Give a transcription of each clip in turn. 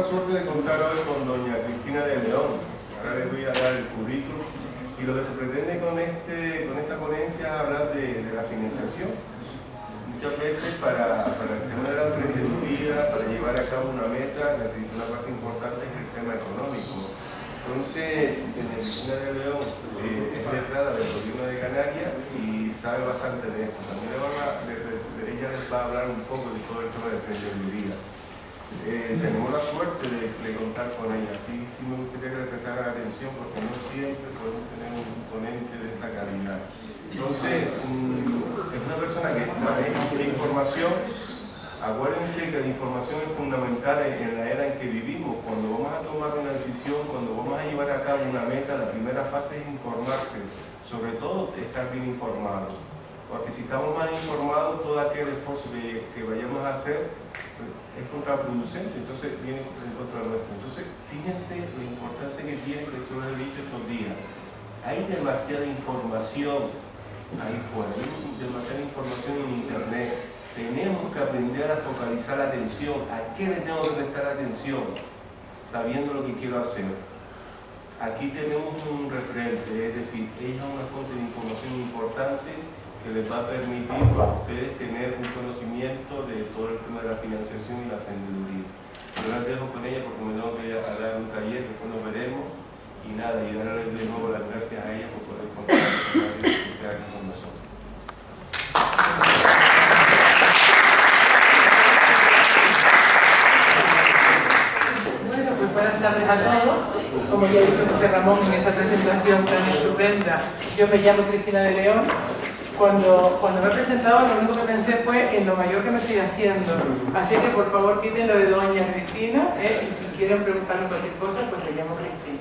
suerte de contar hoy con doña Cristina de León. Ahora les voy a dar el currículum. Y lo que se pretende con esta ponencia es hablar de la financiación. Muchas veces para el tema de la emprendeduría, para llevar a cabo una meta, necesita una parte importante es el tema económico. Entonces, doña Cristina de León es letrada del gobierno de Canarias y sabe bastante de esto. También ella les va a hablar un poco de todo el tema de emprendeduría. Tenemos la suerte de contar con ella. Sí me gustaría que le prestaran atención porque no siempre podemos tener un ponente de esta calidad. Entonces, es una persona que maneja la información. Acuérdense que la información es fundamental en la era en que vivimos. Cuando vamos a tomar una decisión, cuando vamos a llevar a cabo una meta, la primera fase es informarse, sobre todo estar bien informados. Porque si estamos mal informados, todo aquel esfuerzo que vayamos a hacer es contraproducente, entonces viene en contra nuestro. Entonces, fíjense la importancia que tiene, que se lo he dicho estos días. Hay demasiada información ahí fuera, hay demasiada información en internet. Tenemos que aprender a focalizar la atención. ¿A qué le tengo que prestar atención? Sabiendo lo que quiero hacer. Aquí tenemos un referente, es decir, ella es una fuente de información importante que les va a permitir a ustedes tener un conocimiento de todo el tema de la financiación y la emprendeduría. Yo las dejo con ella porque me tengo que dar un taller, después nos veremos. Y nada, y darle de nuevo las gracias a ella por poder contar con nosotros. Buenas tardes a todos. Como ya dijo José Ramón en esa presentación tan estupenda, yo me llamo Cristina de León. Cuando me he presentado, lo único que pensé fue en lo mayor que me estoy haciendo. Así que por favor quiten lo de doña Cristina, y si quieren preguntarme cualquier cosa, pues me llamo Cristina.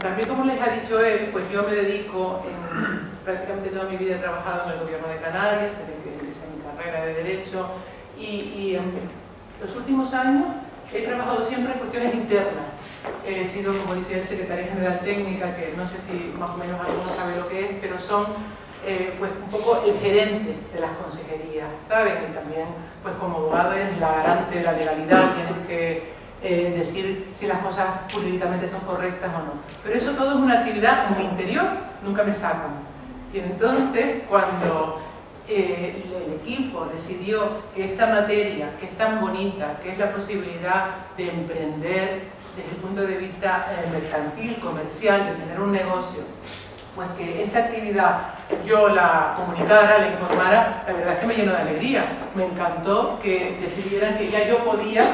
También, como les ha dicho él, pues yo me dedico, prácticamente toda mi vida he trabajado en el gobierno de Canarias, desde mi carrera de Derecho, y en los últimos años he trabajado siempre en cuestiones internas. He sido, como dice el secretaria general técnica, que no sé si más o menos alguno sabe lo que es, pero son pues un poco el gerente de las consejerías, ¿saben? Y también, pues como abogado eres la garante de la legalidad, tienes que decir si las cosas jurídicamente son correctas o no. Pero eso todo es una actividad muy interior, nunca me sacan. Y entonces, cuando el equipo decidió que esta materia, que es tan bonita, que es la posibilidad de emprender desde el punto de vista mercantil, comercial, de tener un negocio, pues que esta actividad yo la comunicara, la informara, la verdad es que me llenó de alegría. Me encantó que decidieran que ya yo podía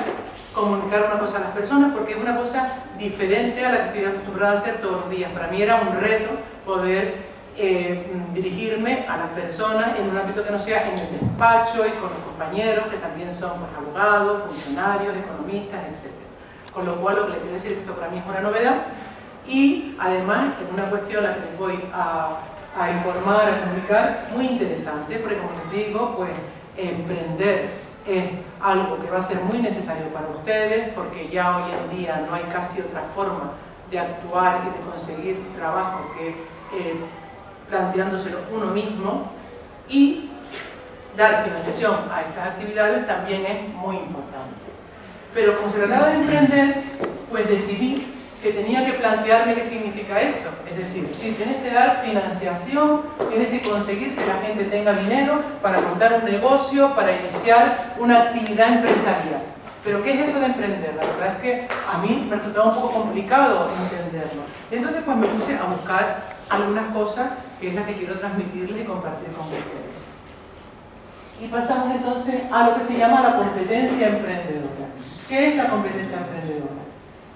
comunicar una cosa a las personas, porque es una cosa diferente a la que estoy acostumbrada a hacer todos los días. Para mí era un reto poder dirigirme a las personas en un ámbito que no sea en el despacho y con los compañeros que también son pues, abogados, funcionarios, economistas, etc. Con lo cual lo que les quiero decir es que esto para mí es una novedad y además es una cuestión a la que les voy a informar, a comunicar, muy interesante, porque como les digo, pues emprender es algo que va a ser muy necesario para ustedes, porque ya hoy en día no hay casi otra forma de actuar y de conseguir trabajo que planteándoselo uno mismo, y dar financiación a estas actividades también es muy importante. Pero como se trataba de emprender, pues decidí que tenía que plantearme qué significa eso. Es decir, si tienes que dar financiación, tienes que conseguir que la gente tenga dinero para montar un negocio, para iniciar una actividad empresarial. Pero ¿qué es eso de emprender? La verdad es que a mí me resultaba un poco complicado entenderlo. Entonces pues me puse a buscar algunas cosas que es la que quiero transmitirles y compartir con ustedes. Y pasamos entonces a lo que se llama la competencia emprendedora. ¿Qué es la competencia emprendedora?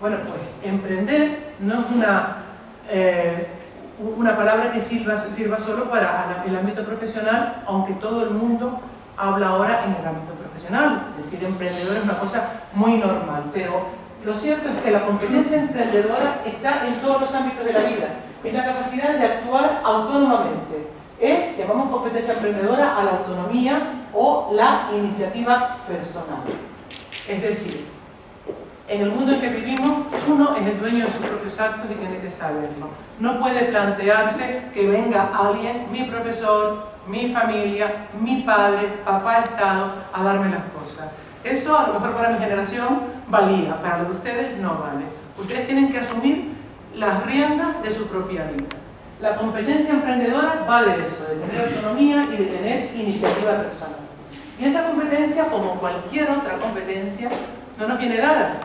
Bueno, pues emprender no es una palabra que sirva solo para el ámbito profesional, aunque todo el mundo habla ahora en el ámbito profesional. Decir emprendedor es una cosa muy normal, pero lo cierto es que la competencia emprendedora está en todos los ámbitos de la vida. Es la capacidad de actuar autónomamente. Llamamos competencia emprendedora a la autonomía o la iniciativa personal. Es decir, en el mundo en que vivimos, uno es el dueño de sus propios actos y tiene que saberlo. No puede plantearse que venga alguien, mi profesor, mi familia, mi padre, papá Estado, a darme las cosas. Eso a lo mejor para mi generación valía, para los de ustedes no vale. Ustedes tienen que asumir las riendas de su propia vida. La competencia emprendedora va de eso, de tener autonomía y de tener iniciativa personal. Y esa competencia, como cualquier otra competencia, no nos viene dada.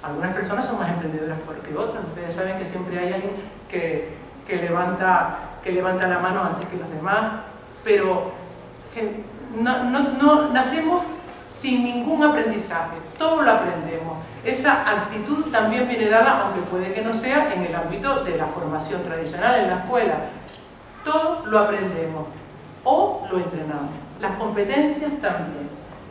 Algunas personas son más emprendedoras que otras. Ustedes saben que siempre hay alguien que levanta la mano antes que los demás, pero no nacemos sin ningún aprendizaje, todo lo aprendemos. Esa actitud también viene dada, aunque puede que no sea en el ámbito de la formación tradicional en la escuela. Todo lo aprendemos o lo entrenamos. Las competencias también.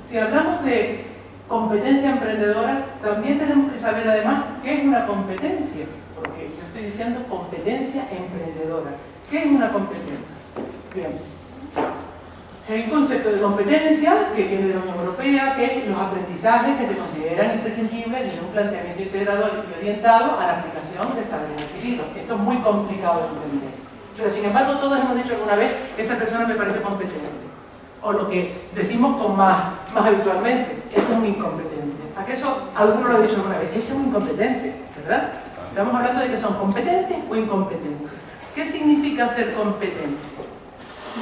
Si hablamos de competencia emprendedora, también tenemos que saber además qué es una competencia, porque yo estoy diciendo competencia emprendedora. ¿Qué es una competencia? Bien. Hay un concepto de competencia que viene de la Unión Europea, que es los aprendizajes que se consideran imprescindibles desde un planteamiento integrador y orientado a la aplicación de saberes adquiridos. Esto es muy complicado de entender. Pero sin embargo, todos hemos dicho alguna vez que esa persona me parece competente. O lo que decimos con más habitualmente, ese es un incompetente. ¿A qué eso alguno lo ha dicho alguna vez? Ese es un incompetente, ¿verdad? Estamos hablando de que son competentes o incompetentes. ¿Qué significa ser competente?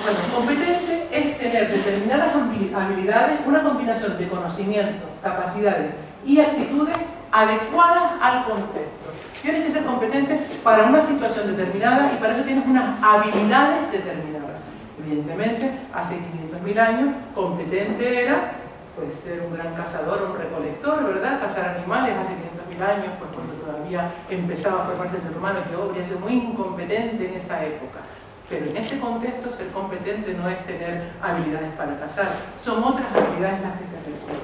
Bueno, competente es tener determinadas habilidades, una combinación de conocimientos, capacidades y actitudes adecuadas al contexto. Tienes que ser competente para una situación determinada y para eso tienes unas habilidades determinadas. Evidentemente, hace 500.000 años, competente era pues, ser un gran cazador o un recolector, ¿verdad? Cazar animales hace 500.000 años, pues cuando todavía empezaba a formarse el ser humano. Yo habría sido muy incompetente en esa época. Pero en este contexto, ser competente no es tener habilidades para cazar, son otras habilidades las que se requieren.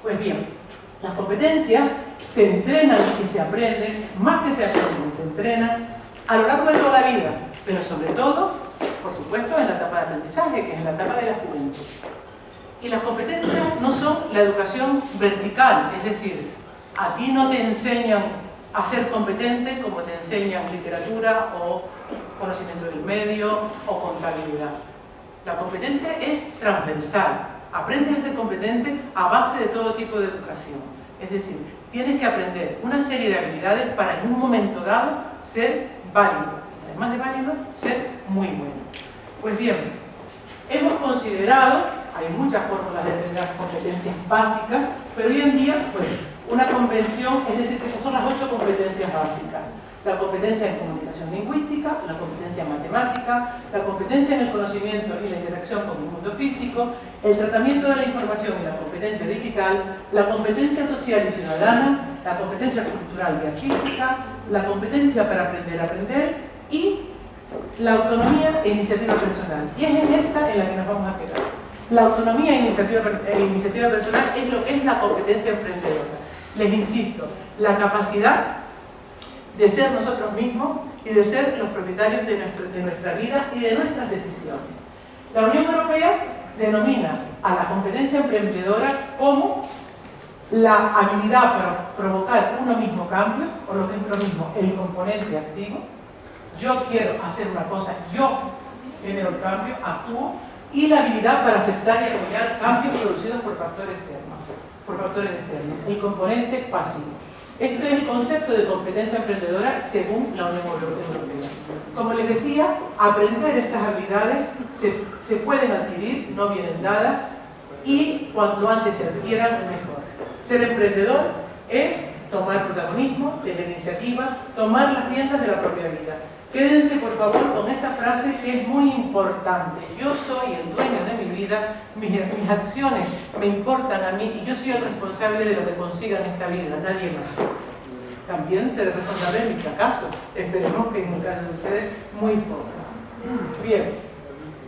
Pues bien, las competencias se entrenan y se aprenden, más que se aprenden, se entrenan a lo largo de toda la vida, pero sobre todo, por supuesto, en la etapa de aprendizaje, que es en la etapa de la juventud. Y las competencias no son la educación vertical, es decir, a ti no te enseñan a ser competente como te enseñan literatura o conocimiento del medio o contabilidad. La competencia es transversal. Aprendes a ser competente a base de todo tipo de educación. Es decir, tienes que aprender una serie de habilidades para en un momento dado ser válido. Además de válido, ser muy bueno. Pues bien, hemos considerado, hay muchas fórmulas de tener las competencias básicas, pero hoy en día, pues, una convención, es decir, que estas son las 8 competencias básicas. La competencia en comunicación lingüística, la competencia en matemática, la competencia en el conocimiento y la interacción con el mundo físico, el tratamiento de la información y la competencia digital, la competencia social y ciudadana, la competencia cultural y artística, la competencia para aprender a aprender y la autonomía e iniciativa personal. Y es en esta en la que nos vamos a quedar. La autonomía e iniciativa personal es lo que es la competencia emprendedora. Les insisto, la capacidad de ser nosotros mismos y de ser los propietarios de nuestra vida y de nuestras decisiones. La Unión Europea denomina a la competencia emprendedora como la habilidad para provocar uno mismo cambios, o lo que es lo mismo, el componente activo. Yo quiero hacer una cosa, yo genero el cambio, actúo, y la habilidad para aceptar y apoyar cambios producidos por factores externos, el componente pasivo. Este es el concepto de competencia emprendedora según la Unión Europea. Como les decía, aprender estas habilidades se pueden adquirir, no vienen dadas, y cuanto antes se adquieran, mejor. Ser emprendedor es tomar protagonismo, tener iniciativa, tomar las riendas de la propia vida. Quédense por favor con esta frase que es muy importante. Yo soy el dueño de mi vida, mis acciones me importan a mí y yo soy el responsable de lo que consiga en esta vida, nadie más. También seré responsable de mi fracaso. Esperemos que en el caso de ustedes, muy poco. Bien,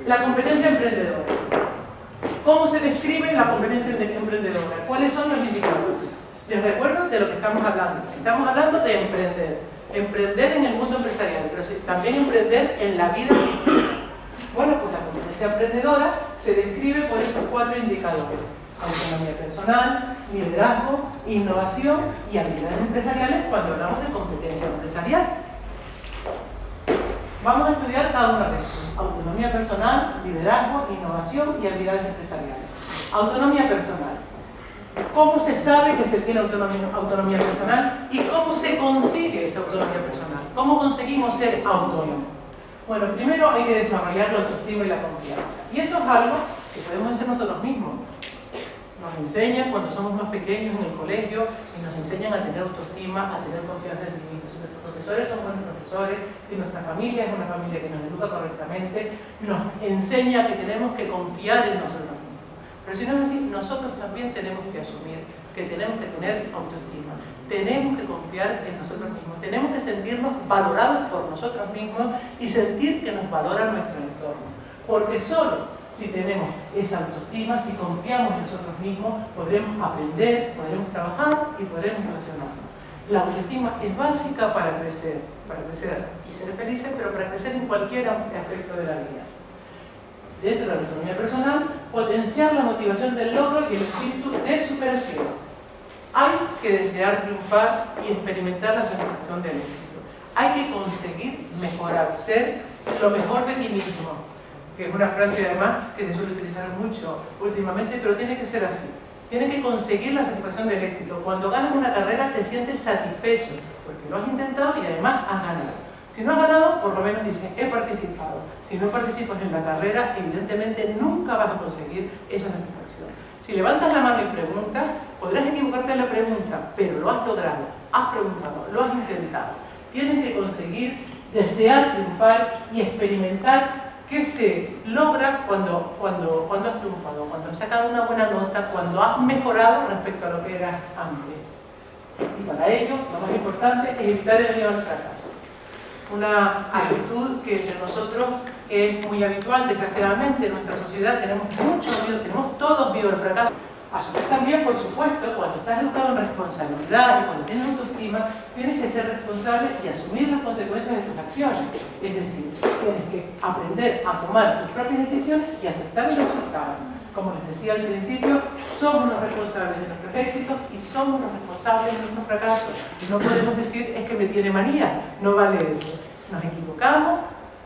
la competencia emprendedora. ¿Cómo se describe la competencia emprendedora? ¿Cuáles son los indicadores? Les recuerdo de lo que estamos hablando. Estamos hablando de emprender. Emprender en el mundo empresarial, pero también emprender en la vida. Bueno, pues la competencia emprendedora se describe por estos 4 indicadores: autonomía personal, liderazgo, innovación y habilidades empresariales cuando hablamos de competencia empresarial. Vamos a estudiar cada una de ellas: autonomía personal, liderazgo, innovación y habilidades empresariales. Autonomía personal. ¿Cómo se sabe que se tiene autonomía personal y cómo se consigue esa autonomía personal? ¿Cómo conseguimos ser autónomos? Bueno, primero hay que desarrollar la autoestima y la confianza. Y eso es algo que podemos hacer nosotros mismos. Nos enseñan cuando somos más pequeños en el colegio y nos enseñan a tener autoestima, a tener confianza en sí mismos. Si nuestros profesores son buenos profesores, si nuestra familia es una familia que nos educa correctamente, nos enseña que tenemos que confiar en nosotros mismos. Pero si no es así, nosotros también tenemos que asumir que tenemos que tener autoestima, tenemos que confiar en nosotros mismos, tenemos que sentirnos valorados por nosotros mismos y sentir que nos valora nuestro entorno. Porque solo si tenemos esa autoestima, si confiamos en nosotros mismos, podremos aprender, podremos trabajar y podremos relacionarnos. La autoestima es básica para crecer y ser felices, pero para crecer en cualquier aspecto de la vida. Dentro de la autonomía personal, potenciar la motivación del logro y el espíritu de superación. Hay que desear triunfar y experimentar la satisfacción del éxito. Hay que conseguir mejorar, ser lo mejor de ti mismo, que es una frase además que se suele utilizar mucho últimamente, pero tiene que ser así. Tienes que conseguir la satisfacción del éxito. Cuando ganas una carrera te sientes satisfecho, porque lo has intentado y además has ganado. Si no has ganado, por lo menos dices, he participado. Si no participas en la carrera, evidentemente nunca vas a conseguir esa satisfacción. Si levantas la mano y preguntas, podrás equivocarte en la pregunta, pero lo has logrado, has preguntado, lo has intentado. Tienes que conseguir desear triunfar y experimentar qué se logra cuando has triunfado, cuando has sacado una buena nota, cuando has mejorado respecto a lo que eras antes. Y para ello, lo más importante es evitar el miedo al fracaso. Una actitud que entre nosotros es muy habitual, desgraciadamente, en nuestra sociedad tenemos mucho miedo, tenemos todos miedo al fracaso. A su vez también, por supuesto, cuando estás educado en responsabilidad y cuando tienes autoestima, tienes que ser responsable y asumir las consecuencias de tus acciones. Es decir, tienes que aprender a tomar tus propias decisiones y aceptar el resultado. Como les decía al principio, somos los responsables de nuestros éxitos y somos los responsables de nuestros fracasos. No podemos decir, es que me tiene manía, no vale eso. Nos equivocamos,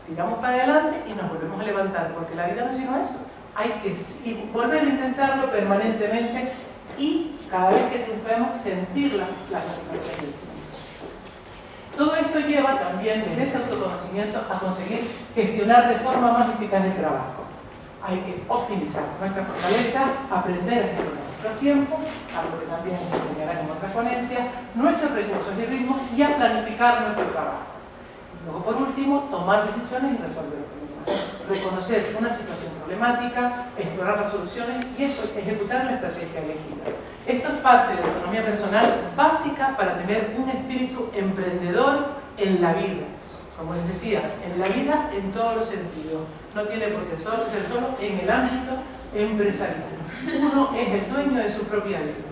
tiramos para adelante y nos volvemos a levantar, porque la vida no es sino eso. Hay que volver a intentarlo permanentemente y cada vez que triunfemos sentir la satisfacción del triunfo. Todo esto lleva también desde ese autoconocimiento a conseguir gestionar de forma más eficaz el trabajo. Hay que optimizar nuestra fortaleza, aprender a gestionar nuestro tiempo, algo que también se enseñará en otra ponencia, nuestros recursos y ritmos y a planificar nuestro trabajo. Luego, por último, tomar decisiones y resolver problemas. Reconocer una situación problemática, explorar las soluciones y ejecutar la estrategia elegida. Esto es parte de la autonomía personal básica para tener un espíritu emprendedor en la vida. Como les decía, en la vida en todos los sentidos. No tiene por qué ser solo en el ámbito empresarial. Uno es el dueño de su propia vida.